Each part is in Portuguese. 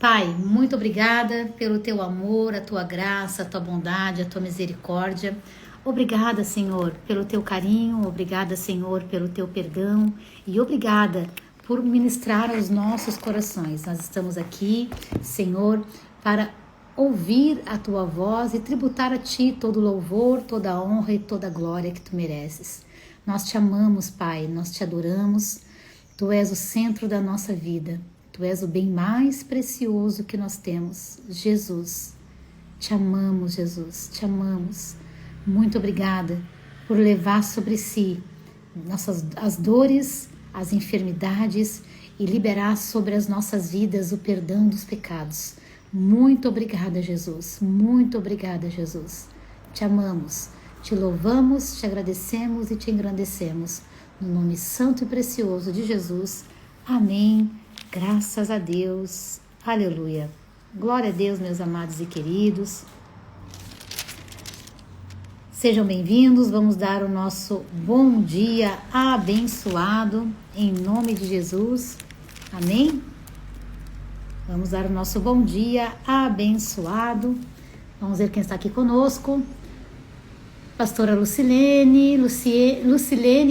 Pai, muito obrigada pelo teu amor, a tua graça, a tua bondade, a tua misericórdia. Obrigada, Senhor, pelo teu carinho, obrigada, Senhor, pelo teu perdão e obrigada por ministrar aos nossos corações. Nós estamos aqui, Senhor, para ouvir a tua voz e tributar a ti todo louvor, toda honra e toda glória que tu mereces. Nós te amamos, Pai, nós te adoramos. Tu és o centro da nossa vida. Tu és o bem mais precioso que nós temos, Jesus. Te amamos, Jesus, te amamos. Muito obrigada por levar sobre si as dores, as enfermidades e liberar sobre as nossas vidas o perdão dos pecados. Muito obrigada, Jesus. Muito obrigada, Jesus. Te amamos, te louvamos, te agradecemos e te engrandecemos. No nome santo e precioso de Jesus. Amém. Graças a Deus. Aleluia. Glória a Deus, meus amados e queridos. Sejam bem-vindos. Vamos dar o nosso bom dia abençoado em nome de Jesus. Amém? Vamos dar o nosso bom dia abençoado. Vamos ver quem está aqui conosco. Pastora Lucilene,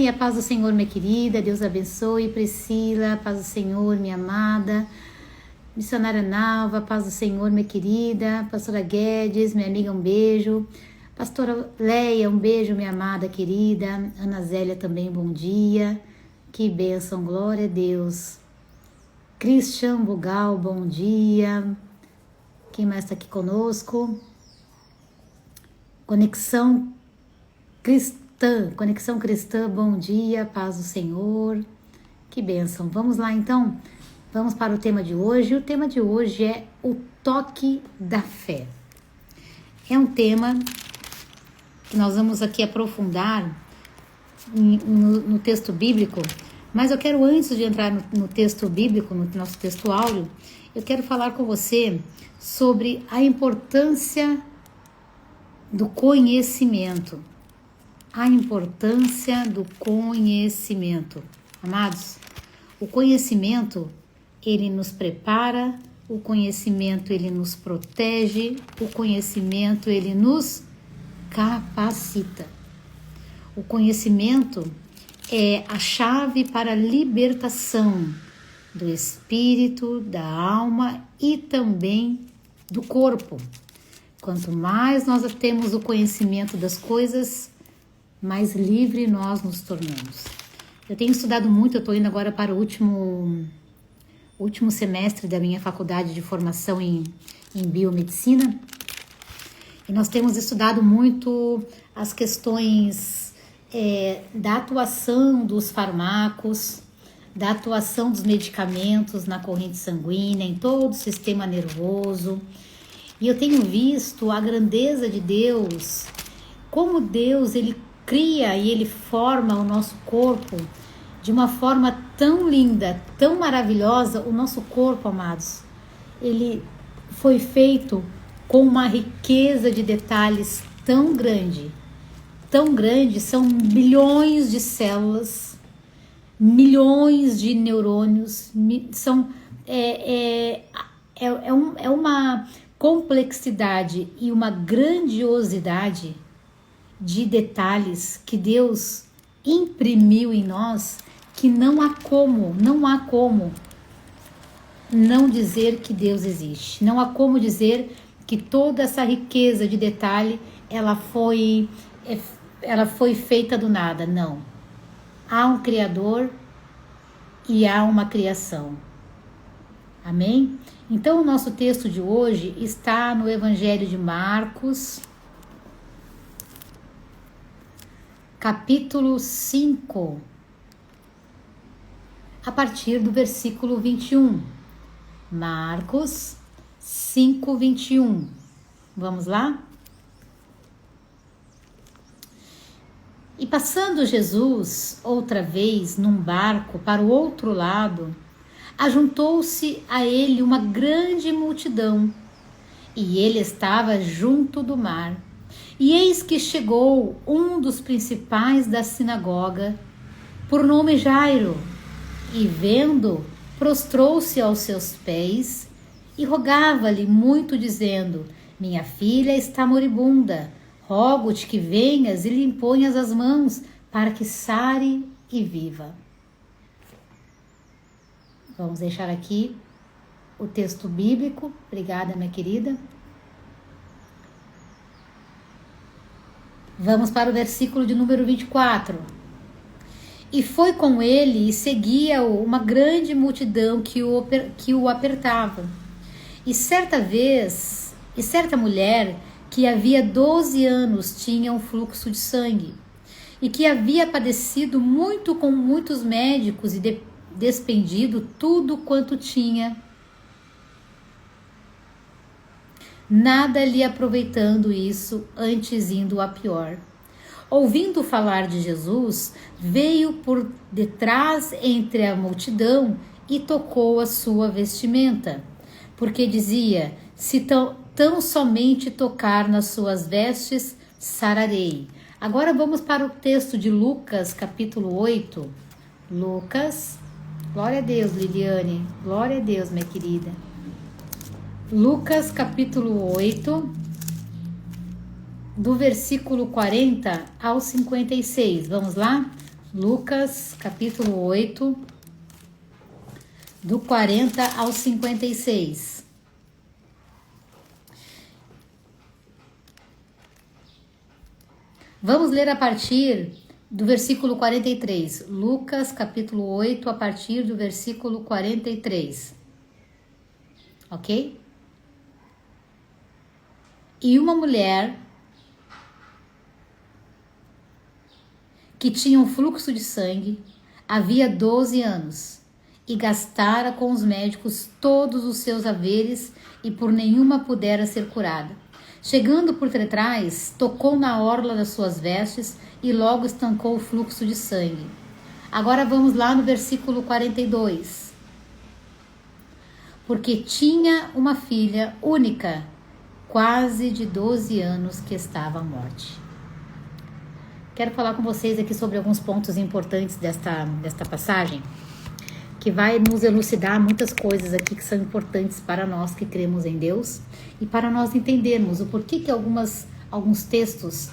a paz do Senhor, minha querida, Deus abençoe. Priscila, a paz do Senhor, minha amada. Missionária Nalva, a paz do Senhor, minha querida. Pastora Guedes, minha amiga, um beijo. Pastora Leia, um beijo, minha amada, querida. Ana Zélia também, bom dia. Que bênção, glória a Deus. Christian Bugal, bom dia. Quem mais está aqui conosco? Conexão Cristã, bom dia, paz do Senhor, que bênção. Vamos lá então, vamos para o tema de hoje. O tema de hoje é o toque da fé. É um tema que nós vamos aqui aprofundar no texto bíblico, mas eu quero, antes de entrar no texto bíblico, no nosso texto áureo, eu quero falar com você sobre a importância do conhecimento. A importância do conhecimento. Amados, o conhecimento, ele nos prepara, o conhecimento, ele nos protege, o conhecimento, ele nos capacita. O conhecimento é a chave para a libertação do espírito, da alma e também do corpo. Quanto mais nós temos o conhecimento das coisas, mais livre nós nos tornamos. Eu tenho estudado muito, eu estou indo agora para o último semestre da minha faculdade de formação em biomedicina, e nós temos estudado muito as questões da atuação dos fármacos, da atuação dos medicamentos na corrente sanguínea, em todo o sistema nervoso. E eu tenho visto a grandeza de Deus, como Deus ele cria e ele forma o nosso corpo de uma forma tão linda, tão maravilhosa. O nosso corpo, amados, ele foi feito com uma riqueza de detalhes tão grande, são bilhões de células, milhões de neurônios, é uma complexidade e uma grandiosidade de detalhes que Deus imprimiu em nós, que não há como não dizer que Deus existe. Não há como dizer que toda essa riqueza de detalhe ela foi feita do nada. Não. Há um Criador e há uma criação. Amém? Então o nosso texto de hoje está no Evangelho de Marcos, capítulo 5, a partir do versículo 21. Marcos 5, 21. Vamos lá? E passando Jesus outra vez num barco para o outro lado, ajuntou-se a ele uma grande multidão, e ele estava junto do mar. E eis que chegou um dos principais da sinagoga, por nome Jairo, e vendo, prostrou-se aos seus pés e rogava-lhe muito, dizendo: minha filha está moribunda, rogo-te que venhas e lhe imponhas as mãos, para que sare e viva. Vamos deixar aqui o texto bíblico. Obrigada, minha querida. Vamos para o versículo de número 24. E foi com ele e seguia-o uma grande multidão que o apertava. E certa mulher que havia 12 anos tinha um fluxo de sangue, e que havia padecido muito com muitos médicos e despendido tudo quanto tinha, nada lhe aproveitando isso, antes indo a pior. Ouvindo falar de Jesus, veio por detrás entre a multidão e tocou a sua vestimenta, porque dizia: se tão somente tocar nas suas vestes, sararei. Agora vamos para o texto de Lucas, capítulo 8. Lucas, glória a Deus, Liliane, glória a Deus, minha querida. Lucas, capítulo 8, do versículo 40 ao 56. Vamos lá? Lucas, capítulo 8, do 40 ao 56. Vamos ler a partir do versículo 43. Lucas, capítulo 8, a partir do versículo 43. Ok? E uma mulher que tinha um fluxo de sangue havia 12 anos e gastara com os médicos todos os seus haveres e por nenhuma pudera ser curada. Chegando por detrás, tocou na orla das suas vestes e logo estancou o fluxo de sangue. Agora vamos lá no versículo 42. Porque tinha uma filha única, quase de 12 anos, que estava à morte. Quero falar com vocês aqui sobre alguns pontos importantes desta passagem, que vai nos elucidar muitas coisas aqui que são importantes para nós que cremos em Deus e para nós entendermos o porquê que alguns textos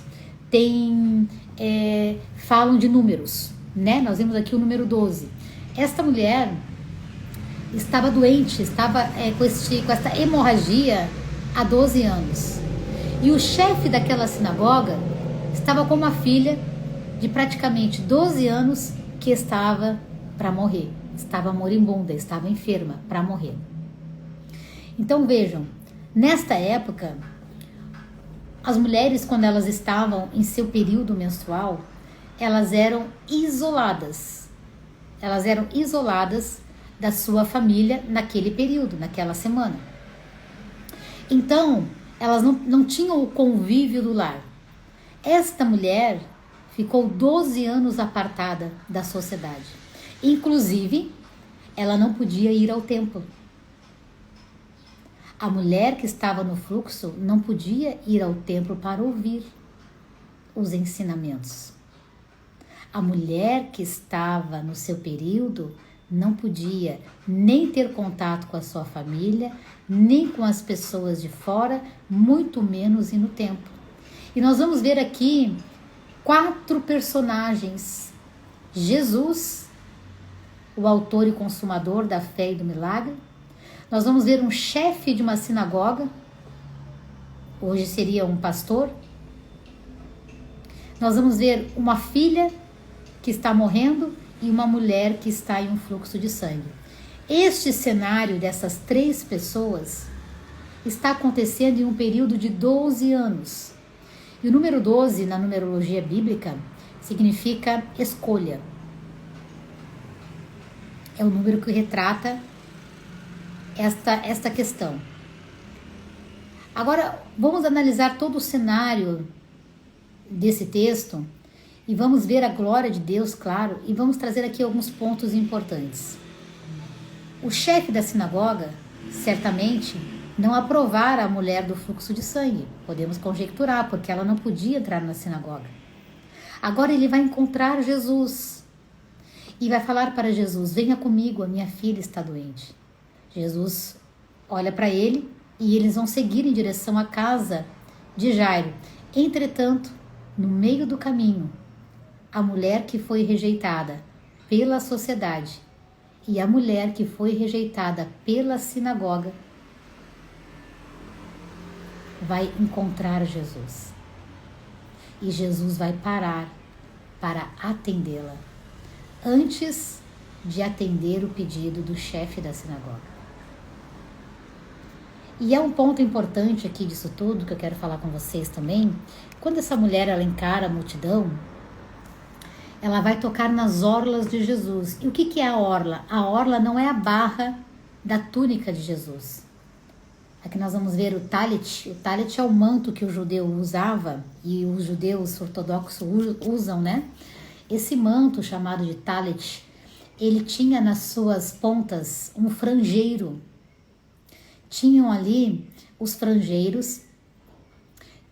falam de números, né? Nós vimos aqui o número 12. Esta mulher estava doente, estava com essa hemorragia há 12 anos. E o chefe daquela sinagoga estava com uma filha de praticamente 12 anos que estava para morrer. Estava moribunda, estava enferma para morrer. Então vejam, nesta época, as mulheres, quando elas estavam em seu período menstrual, elas eram isoladas. Elas eram isoladas da sua família naquele período, naquela semana. Então, elas não tinham o convívio do lar. Esta mulher ficou 12 anos apartada da sociedade. Inclusive, ela não podia ir ao templo. A mulher que estava no fluxo não podia ir ao templo para ouvir os ensinamentos. A mulher que estava no seu período não podia nem ter contato com a sua família, nem com as pessoas de fora, muito menos ir no templo. E nós vamos ver aqui 4 personagens: Jesus, o autor e consumador da fé e do milagre. Nós vamos ver um chefe de uma sinagoga, hoje seria um pastor. Nós vamos ver uma filha que está morrendo e uma mulher que está em um fluxo de sangue. Este cenário dessas 3 pessoas está acontecendo em um período de 12 anos. E o número 12, na numerologia bíblica, significa escolha. É o número que retrata esta questão. Agora, vamos analisar todo o cenário desse texto e vamos ver a glória de Deus, claro, e vamos trazer aqui alguns pontos importantes. O chefe da sinagoga, certamente, não aprovara a mulher do fluxo de sangue. Podemos conjecturar, porque ela não podia entrar na sinagoga. Agora ele vai encontrar Jesus e vai falar para Jesus: venha comigo, a minha filha está doente. Jesus olha para ele e eles vão seguir em direção à casa de Jairo. Entretanto, no meio do caminho, a mulher que foi rejeitada pela sociedade e a mulher que foi rejeitada pela sinagoga vai encontrar Jesus. E Jesus vai parar para atendê-la, antes de atender o pedido do chefe da sinagoga. E é um ponto importante aqui disso tudo, que eu quero falar com vocês também. Quando essa mulher ela encara a multidão, ela vai tocar nas orlas de Jesus. E o que é a orla? A orla não é a barra da túnica de Jesus. Aqui nós vamos ver o talit. O talit é o manto que o judeu usava, e os judeus ortodoxos usam, né? Esse manto chamado de talit, ele tinha nas suas pontas um franjeiro. Tinham ali os franjeiros,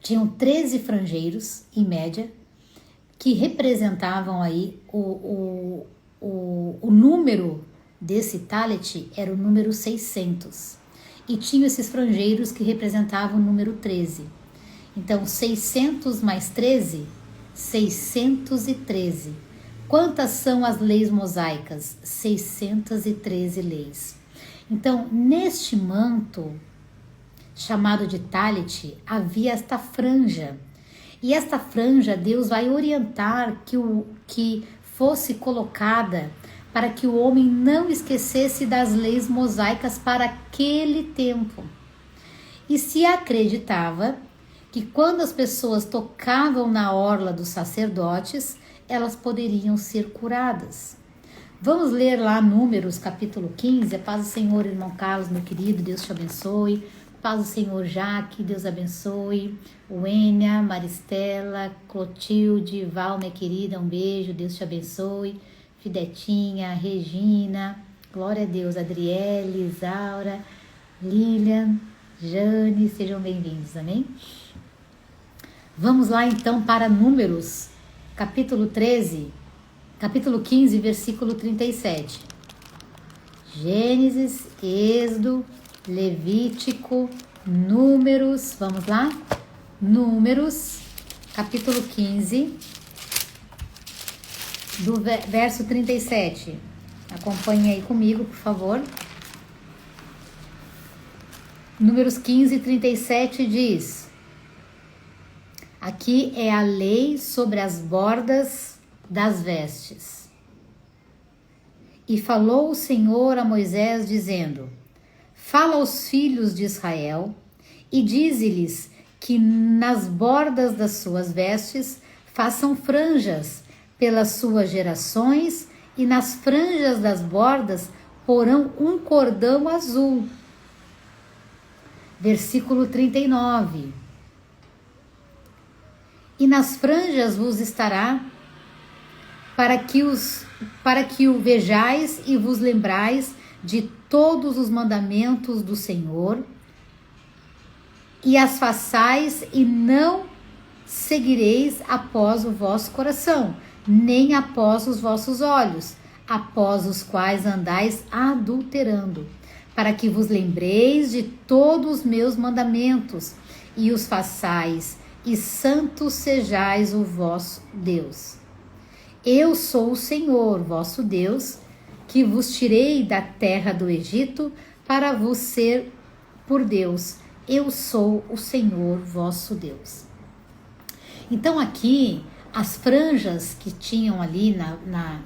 tinham 13 franjeiros em média, que representavam aí o número desse talit era o número 600. E tinham esses franjeiros que representavam o número 13. Então, 600 mais 13, 613. Quantas são as leis mosaicas? 613 leis. Então, neste manto, chamado de talit, havia esta franja. E esta franja, Deus vai orientar que fosse colocada para que o homem não esquecesse das leis mosaicas para aquele tempo. E se acreditava que quando as pessoas tocavam na orla dos sacerdotes, elas poderiam ser curadas. Vamos ler lá Números, capítulo 15. A paz do Senhor, irmão Carlos, meu querido, Deus te abençoe. Paz do Senhor, Jaque, Deus abençoe. Wênia, Maristela, Clotilde, Val, minha querida, um beijo, Deus te abençoe. Fidetinha, Regina, glória a Deus, Adriele, Isaura, Lilian, Jane, sejam bem-vindos, amém? Vamos lá então para Números, capítulo 15, versículo 37. Gênesis, Êxodo, Levítico, Números, vamos lá? Números, capítulo 15, do verso 37. Acompanhe aí comigo, por favor. Números 15, 37 diz: aqui é a lei sobre as bordas das vestes. E falou o Senhor a Moisés, dizendo: fala aos filhos de Israel e dize-lhes que nas bordas das suas vestes façam franjas pelas suas gerações, e nas franjas das bordas porão um cordão azul. Versículo 39. E nas franjas vos estará, para que o vejais e vos lembrais de todos os mandamentos do Senhor, e as façais, e não seguireis após o vosso coração, nem após os vossos olhos, após os quais andais adulterando, para que vos lembreis de todos os meus mandamentos, e os façais, e santos sejais o vosso Deus. Eu sou o Senhor, vosso Deus, que vos tirei da terra do Egito, para vos ser por Deus. Eu sou o Senhor, vosso Deus. Então aqui, as franjas que tinham ali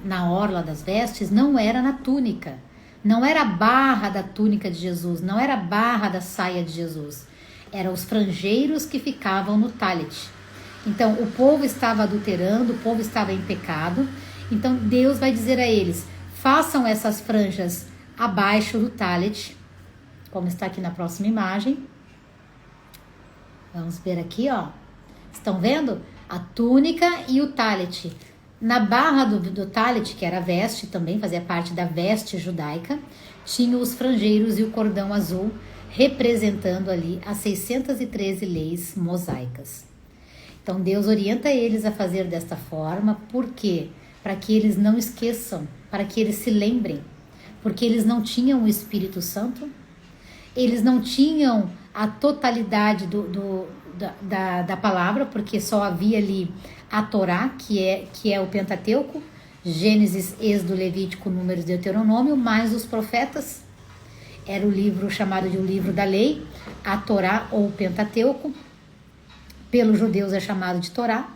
na orla das vestes não era na túnica, não era a barra da túnica de Jesus, não era a barra da saia de Jesus, eram os franjeiros que ficavam no talit. Então o povo estava adulterando, o povo estava em pecado, então Deus vai dizer a eles: façam essas franjas abaixo do talit, como está aqui na próxima imagem. Vamos ver aqui, ó. Estão vendo? A túnica e o talit. Na barra do talit, que era a veste, também fazia parte da veste judaica, tinha os franjeiros e o cordão azul, representando ali as 613 leis mosaicas. Então Deus orienta eles a fazer desta forma. Por quê? Para que eles não esqueçam, para que eles se lembrem, porque eles não tinham o Espírito Santo. eles não tinham a totalidade da palavra, porque só havia ali a Torá, que é o Pentateuco, Gênesis, Êxodo, Levítico, Números, Deuteronômio, mais os profetas. Era o livro chamado de o livro da lei, a Torá ou o Pentateuco. Pelos judeus é chamado de Torá.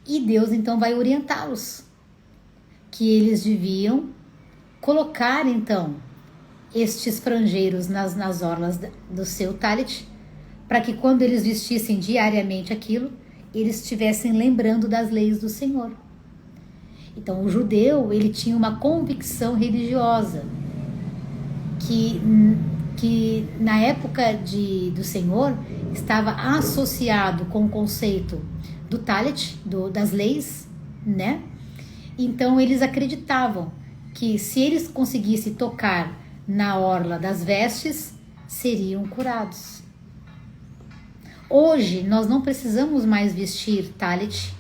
E Deus então vai orientá-los, que eles deviam colocar então estes franjeiros nas orlas do seu talit, para que quando eles vestissem diariamente aquilo, eles estivessem lembrando das leis do Senhor. Então o judeu, ele tinha uma convicção religiosa, que na época do Senhor estava associado com o conceito do talit, das leis, né? Então eles acreditavam que se eles conseguissem tocar na orla das vestes, seriam curados. Hoje nós não precisamos mais vestir talit,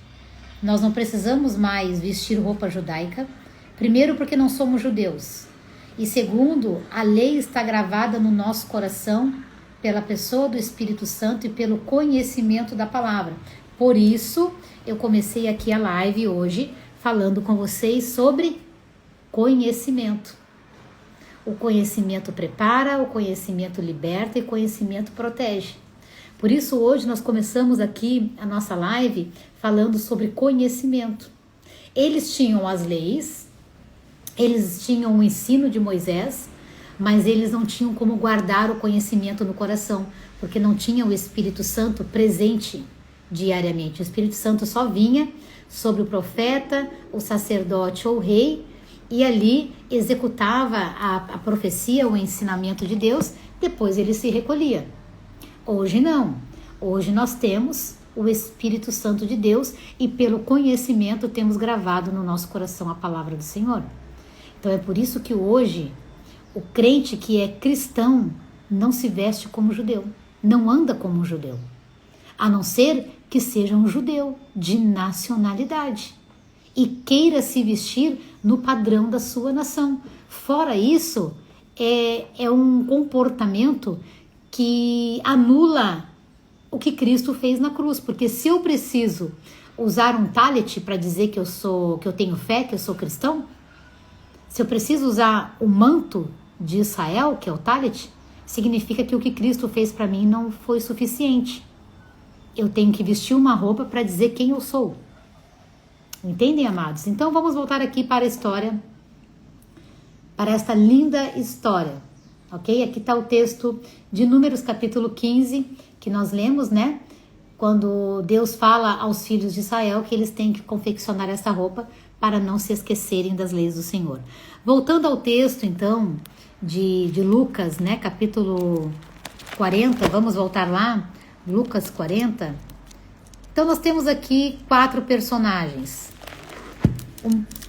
nós não precisamos mais vestir roupa judaica, primeiro porque não somos judeus, e segundo, a lei está gravada no nosso coração pela pessoa do Espírito Santo e pelo conhecimento da palavra. Por isso, eu comecei aqui a live hoje falando com vocês sobre conhecimento. O conhecimento prepara, o conhecimento liberta e o conhecimento protege. Por isso, hoje nós começamos aqui a nossa live falando sobre conhecimento. Eles tinham as leis, eles tinham o ensino de Moisés, mas eles não tinham como guardar o conhecimento no coração, porque não tinham o Espírito Santo presente diariamente. O Espírito Santo só vinha sobre o profeta, o sacerdote ou o rei, e ali executava a profecia, o ensinamento de Deus, depois ele se recolhia. Hoje não. Hoje nós temos o Espírito Santo de Deus e pelo conhecimento temos gravado no nosso coração a palavra do Senhor. Então é por isso que hoje o crente que é cristão não se veste como judeu, não anda como um judeu, a não ser que seja um judeu de nacionalidade e queira se vestir no padrão da sua nação. Fora isso, é um comportamento que anula o que Cristo fez na cruz, porque se eu preciso usar um talit para dizer que eu tenho fé, que eu sou cristão, se eu preciso usar o manto de Israel, que é o talit, significa que o que Cristo fez para mim não foi suficiente. Eu tenho que vestir uma roupa para dizer quem eu sou. Entendem, amados? Então vamos voltar aqui para a história, para esta linda história, ok? Aqui está o texto de Números capítulo 15, que nós lemos, né? Quando Deus fala aos filhos de Israel que eles têm que confeccionar essa roupa para não se esquecerem das leis do Senhor. Voltando ao texto, então, de Lucas, né? Capítulo 40, vamos voltar lá, Lucas 40. Então nós temos aqui 4 personagens.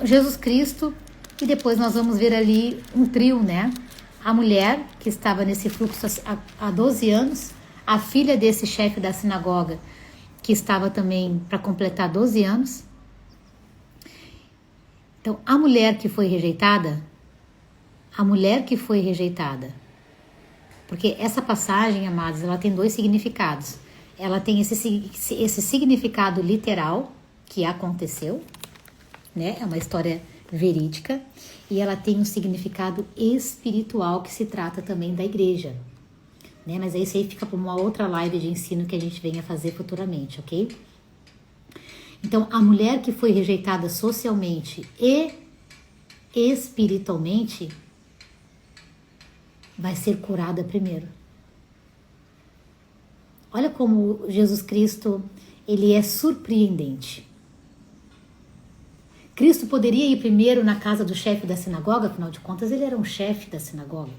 Jesus Cristo, e depois nós vamos ver ali um trio, né? A mulher que estava nesse fluxo há 12 anos, a filha desse chefe da sinagoga, que estava também para completar 12 anos. Então, a mulher que foi rejeitada, porque essa passagem, amados, ela tem 2 significados. Ela tem esse significado literal, que aconteceu, né? É uma história verídica, e ela tem um significado espiritual que se trata também da igreja, né? Mas isso aí fica para uma outra live de ensino que a gente venha fazer futuramente, ok? Então, a mulher que foi rejeitada socialmente e espiritualmente vai ser curada primeiro. Olha como Jesus Cristo, ele é surpreendente. Cristo poderia ir primeiro na casa do chefe da sinagoga, afinal de contas ele era um chefe da sinagoga.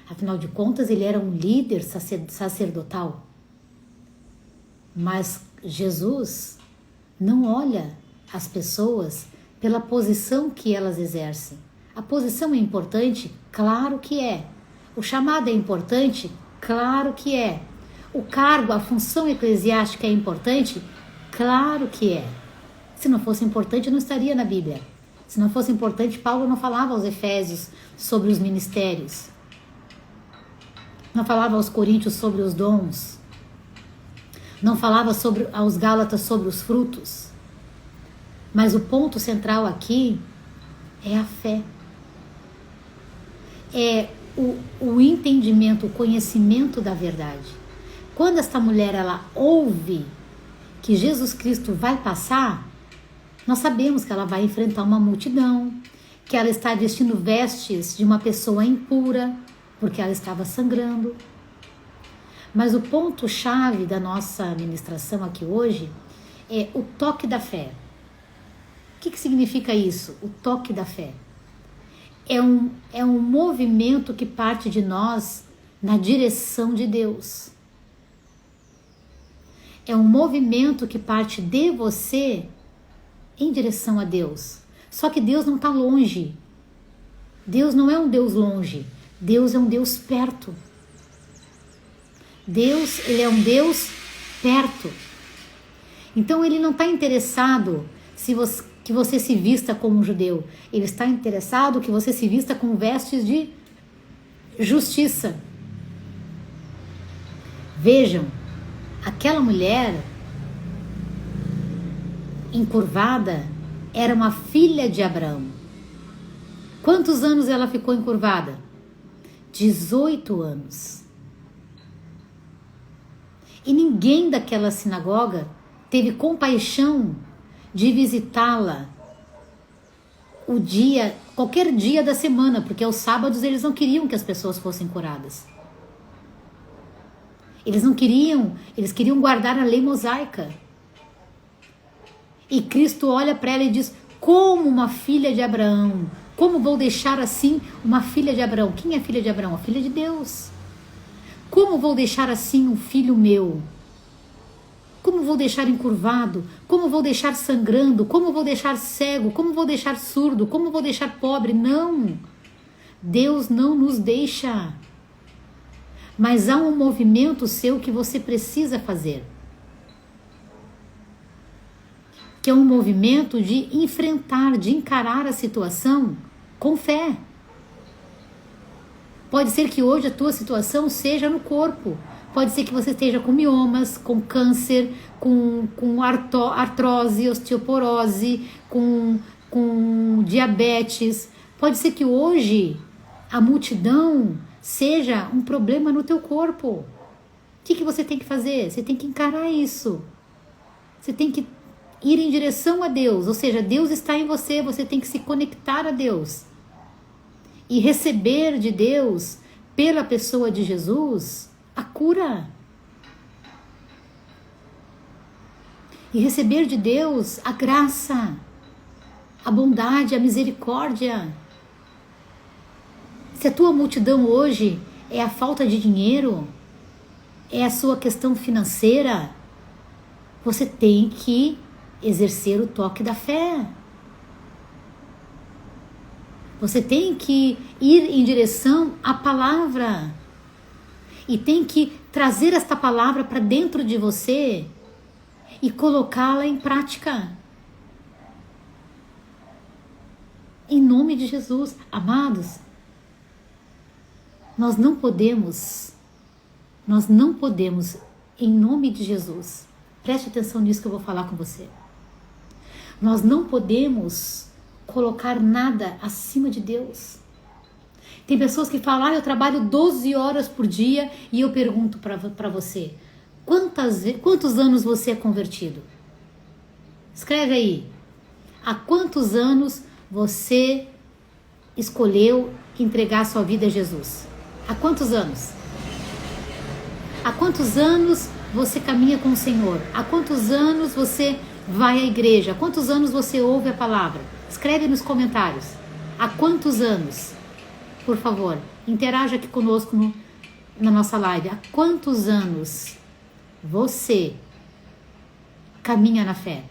Afinal de contas ele era um líder sacerdotal. Mas Jesus não olha as pessoas pela posição que elas exercem. A posição é importante? Claro que é. O chamado é importante? Claro que é. O cargo, a função eclesiástica é importante? Claro que é. Se não fosse importante, não estaria na Bíblia. Se não fosse importante, Paulo não falava aos Efésios sobre os ministérios. não falava aos coríntios sobre os dons, não falava aos gálatas sobre os frutos. Mas o ponto central aqui é a fé. É o entendimento, o conhecimento da verdade. Quando esta mulher ela ouve que Jesus Cristo vai passar, nós sabemos que ela vai enfrentar uma multidão, que ela está vestindo vestes de uma pessoa impura, porque ela estava sangrando. Mas o ponto-chave da nossa ministração aqui hoje é o toque da fé. O que significa isso? O toque da fé. É um movimento que parte de nós na direção de Deus. É um movimento que parte de você em direção a Deus. Só que Deus não está longe. Deus não é um Deus longe. Deus é um Deus perto. Deus, ele é um Deus perto. Então ele não está interessado que você se vista como um judeu. Ele está interessado que você se vista com vestes de justiça. Vejam, aquela mulher encurvada era uma filha de Abraão. Quantos anos ela ficou encurvada? 18 anos. E ninguém daquela sinagoga teve compaixão de visitá-la qualquer dia da semana, porque aos sábados eles não queriam que as pessoas fossem curadas. Eles queriam guardar a lei mosaica. E Cristo olha para ela e diz: como uma filha de Abraão, como vou deixar assim uma filha de Abraão? Quem é filha de Abraão? A filha de Deus. Como vou deixar assim um filho meu? Como vou deixar encurvado? Como vou deixar sangrando? Como vou deixar cego? Como vou deixar surdo? Como vou deixar pobre? Não! Deus não nos deixa. Mas há um movimento seu que você precisa fazer. Que é um movimento de enfrentar, de encarar a situação com fé. Pode ser que hoje a tua situação seja no corpo. Pode ser que você esteja com miomas, com câncer, com artrose, osteoporose, com diabetes. Pode ser que hoje a multidão seja um problema no teu corpo. O que você tem que fazer? Você tem que encarar isso. Você tem que ir em direção a Deus. Ou seja, Deus está em você, você tem que se conectar a Deus. E receber de Deus, pela pessoa de Jesus, a cura. E receber de Deus a graça, a bondade, a misericórdia. Se a tua multidão hoje é a falta de dinheiro, é a sua questão financeira, você tem que exercer o toque da fé. Você tem que ir em direção à palavra. E tem que trazer esta palavra para dentro de você e colocá-la em prática. Em nome de Jesus. Amados, nós não podemos, em nome de Jesus, preste atenção nisso que eu vou falar com você. Nós não podemos colocar nada acima de Deus. Tem pessoas que falam: eu trabalho 12 horas por dia, e eu pergunto para você, quantos anos você é convertido? Escreve aí. Há quantos anos você escolheu entregar sua vida a Jesus? Há quantos anos? Há quantos anos você caminha com o Senhor? Há quantos anos você vai à igreja? Há quantos anos você ouve a palavra? Escreve nos comentários. Há quantos anos? Por favor, interaja aqui conosco na nossa live. Há quantos anos você caminha na fé?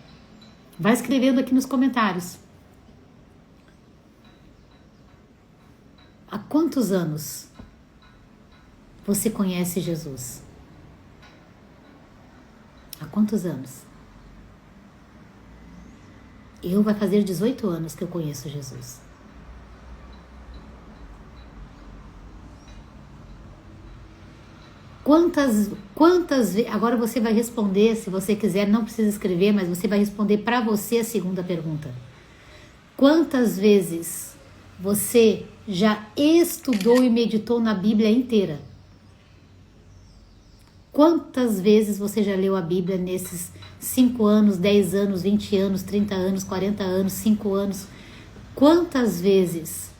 Vai escrevendo aqui nos comentários. Há quantos anos você conhece Jesus? Há quantos anos? Eu vai fazer 18 anos que eu conheço Jesus. Quantas vezes, agora você vai responder, se você quiser, não precisa escrever, mas você vai responder para você a segunda pergunta. Quantas vezes você já estudou e meditou na Bíblia inteira? Quantas vezes você já leu a Bíblia nesses 5 anos, 10 anos, 20 anos, 30 anos, 40 anos, 5 anos? Quantas vezes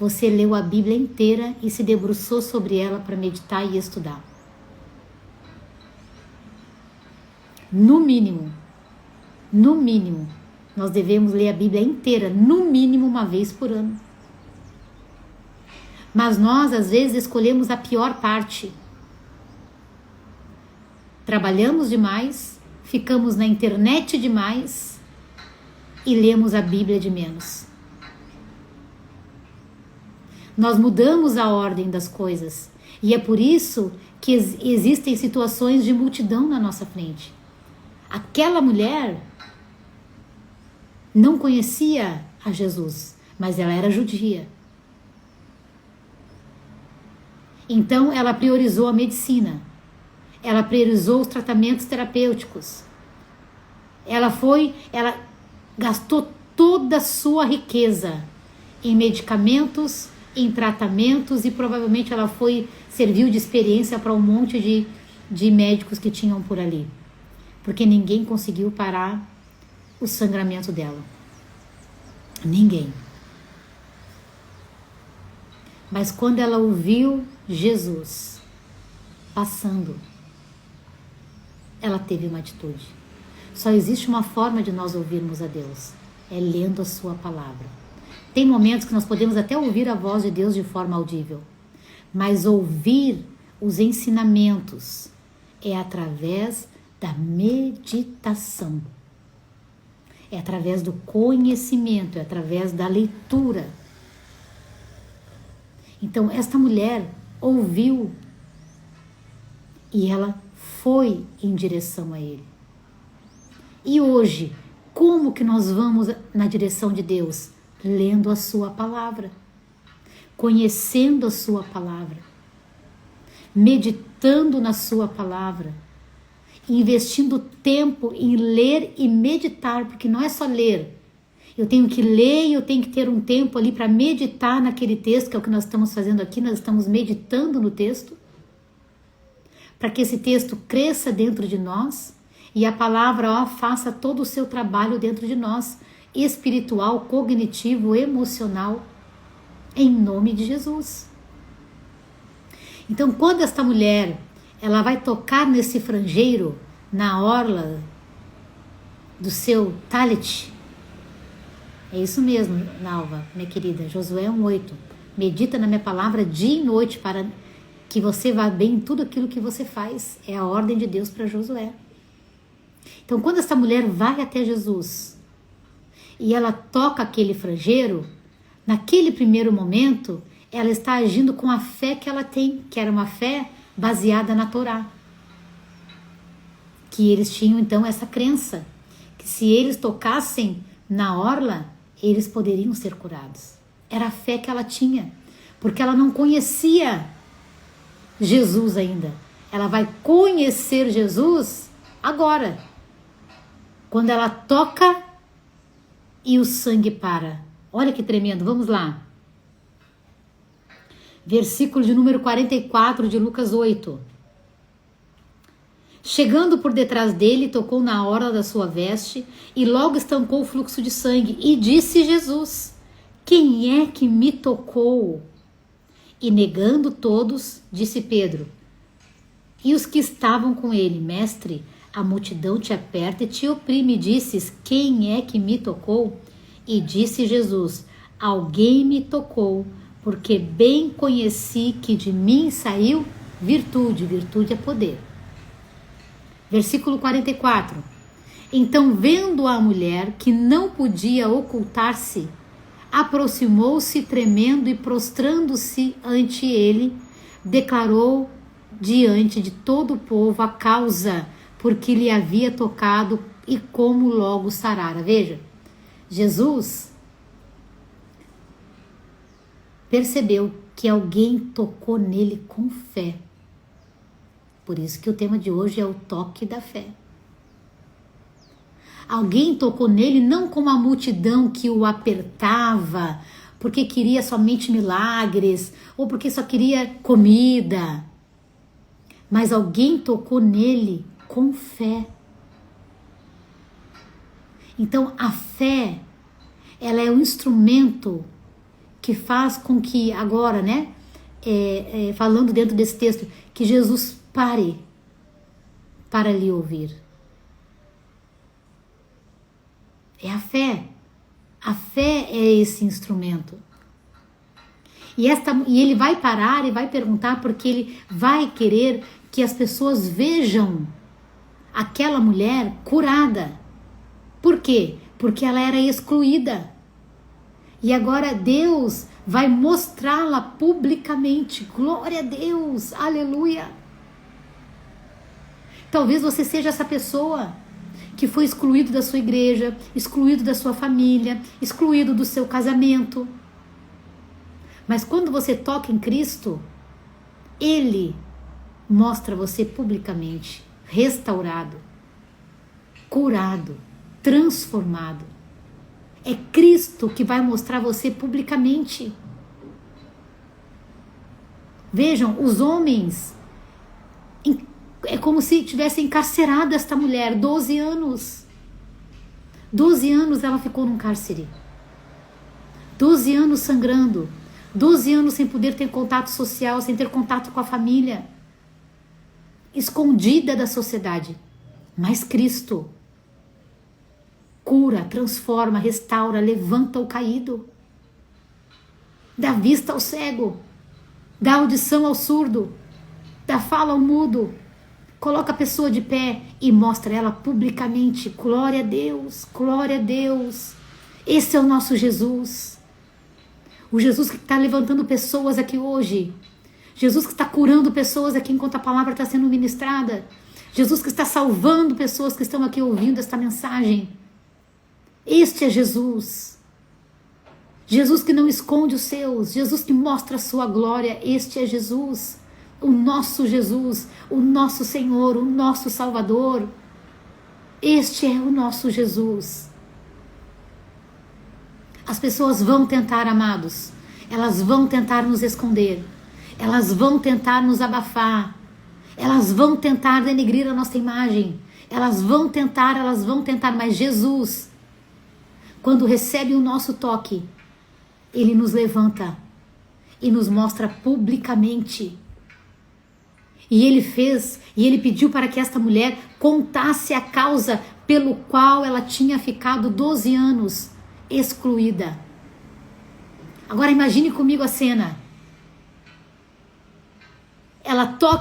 você leu a Bíblia inteira e se debruçou sobre ela para meditar e estudar? No mínimo, nós devemos ler a Bíblia inteira, no mínimo uma vez por ano. Mas nós, às vezes, escolhemos a pior parte. Trabalhamos demais, ficamos na internet demais e lemos a Bíblia de menos. Nós mudamos a ordem das coisas e é por isso que existem situações de multidão na nossa frente. Aquela mulher não conhecia a Jesus, mas ela era judia. Então ela priorizou a medicina, ela priorizou os tratamentos terapêuticos. Ela gastou toda a sua riqueza em medicamentos, em tratamentos e provavelmente ela serviu de experiência para um monte de médicos que tinham por ali. Porque ninguém conseguiu parar o sangramento dela. Ninguém. Mas quando ela ouviu Jesus passando, ela teve uma atitude. Só existe uma forma de nós ouvirmos a Deus, é lendo a sua palavra. Tem momentos que nós podemos até ouvir a voz de Deus de forma audível, mas ouvir os ensinamentos é através da meditação, é através do conhecimento, é através da leitura. Então esta mulher ouviu e ela foi em direção a ele. E hoje, como que nós vamos na direção de Deus? Lendo a sua palavra, conhecendo a sua palavra, meditando na sua palavra, investindo tempo em ler e meditar, porque não é só ler. Eu tenho que ler e eu tenho que ter um tempo ali para meditar naquele texto, que é o que nós estamos fazendo aqui, nós estamos meditando no texto, para que esse texto cresça dentro de nós e a palavra faça todo o seu trabalho dentro de nós, espiritual, cognitivo, emocional, em nome de Jesus. Então, quando esta mulher ela vai tocar nesse franjeiro, na orla do seu talit, é isso mesmo, Nalva, minha querida, Josué 1:8, medita na minha palavra dia e noite para que você vá bem em tudo aquilo que você faz. É a ordem de Deus para Josué. Então, quando essa mulher vai até Jesus e ela toca aquele franjeiro, naquele primeiro momento, ela está agindo com a fé que ela tem, que era uma fé baseada na Torá. Que eles tinham então essa crença, que se eles tocassem na orla, eles poderiam ser curados. Era a fé que ela tinha, porque ela não conhecia Jesus ainda. Ela vai conhecer Jesus agora, quando ela toca e o sangue para. Olha que tremendo, vamos lá. Versículo de número 44 de Lucas 8. Chegando por detrás dele, tocou na orla da sua veste e logo estancou o fluxo de sangue. E disse Jesus: quem é que me tocou? E negando todos, disse Pedro. E os que estavam com ele: mestre, a multidão te aperta e te oprime. E disses: quem é que me tocou? E disse Jesus: alguém me tocou, porque bem conheci que de mim saiu virtude. Virtude é poder. Versículo 44. Então, vendo a mulher que não podia ocultar-se, aproximou-se tremendo e prostrando-se ante ele, declarou diante de todo o povo a causa por que lhe havia tocado e como logo sarara. Veja, Jesus percebeu que alguém tocou nele com fé. Por isso que o tema de hoje é o toque da fé. Alguém tocou nele não como a multidão que o apertava, porque queria somente milagres, ou porque só queria comida. Mas alguém tocou nele com fé. Então a fé, ela é um instrumento que faz com que agora, né, falando dentro desse texto, que Jesus pare para lhe ouvir. É a fé. A fé é esse instrumento. E ele vai parar e vai perguntar porque ele vai querer que as pessoas vejam aquela mulher curada. Por quê? Porque ela era excluída. E agora Deus vai mostrá-la publicamente. Glória a Deus! Aleluia! Talvez você seja essa pessoa que foi excluído da sua igreja, excluído da sua família, excluído do seu casamento. Mas quando você toca em Cristo, Ele mostra você publicamente restaurado, curado, transformado. É Cristo que vai mostrar você publicamente. Vejam, os homens, é como se tivessem encarcerado esta mulher, 12 anos. 12 anos ela ficou num cárcere. 12 anos sangrando. 12 anos sem poder ter contato social, sem ter contato com a família. Escondida da sociedade. Mas Cristo cura, transforma, restaura, levanta o caído. Dá vista ao cego. Dá audição ao surdo. Dá fala ao mudo. Coloca a pessoa de pé e mostra ela publicamente. Glória a Deus, glória a Deus. Esse é o nosso Jesus. O Jesus que está levantando pessoas aqui hoje. Jesus que está curando pessoas aqui enquanto a palavra está sendo ministrada. Jesus que está salvando pessoas que estão aqui ouvindo esta mensagem. Este é Jesus. Jesus que não esconde os seus. Jesus que mostra a sua glória. Este é Jesus. O nosso Jesus, o nosso Senhor, o nosso Salvador. Este é o nosso Jesus. As pessoas vão tentar, amados, elas vão tentar nos esconder, elas vão tentar nos abafar, elas vão tentar denegrir a nossa imagem, elas vão tentar, mas Jesus, quando recebe o nosso toque, Ele nos levanta e nos mostra publicamente. E ele pediu para que esta mulher contasse a causa pelo qual ela tinha ficado 12 anos excluída. Agora imagine comigo a cena. Ela toca